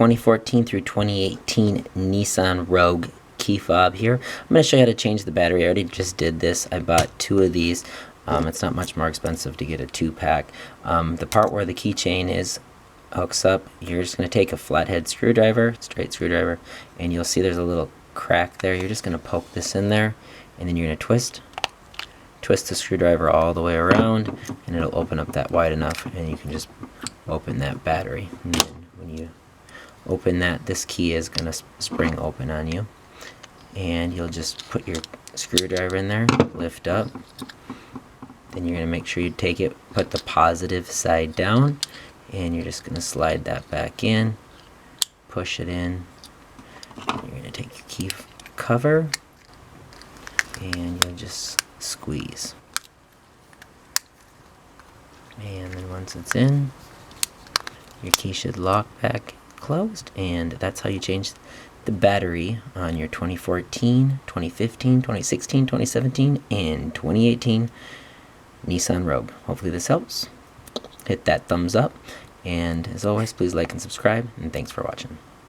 2014 through 2018 Nissan Rogue Key Fob here. I'm going to show you how to change the battery. I already just did this. I bought 2 of these. It's not much more expensive to get a 2-pack. The part where the keychain is hooks up, you're just going to take a flathead screwdriver, straight screwdriver, and you'll see there's a little crack there. You're just going to poke this in there, and then you're going to twist the screwdriver all the way around, and it'll open up that wide enough, and you can just open that battery. And then when you open that, this key is going to spring open on you, and you'll just put your screwdriver in there, lift up, then you're going to make sure you take it, put the positive side down, and you're just going to slide that back in, push it in. You're going to take your key cover, and you'll just squeeze. And then once it's in, your key should lock back closed, and that's how you change the battery on your 2014, 2015, 2016, 2017, and 2018 Nissan Rogue. Hopefully this helps. Hit that thumbs up, and as always, please like and subscribe, and thanks for watching.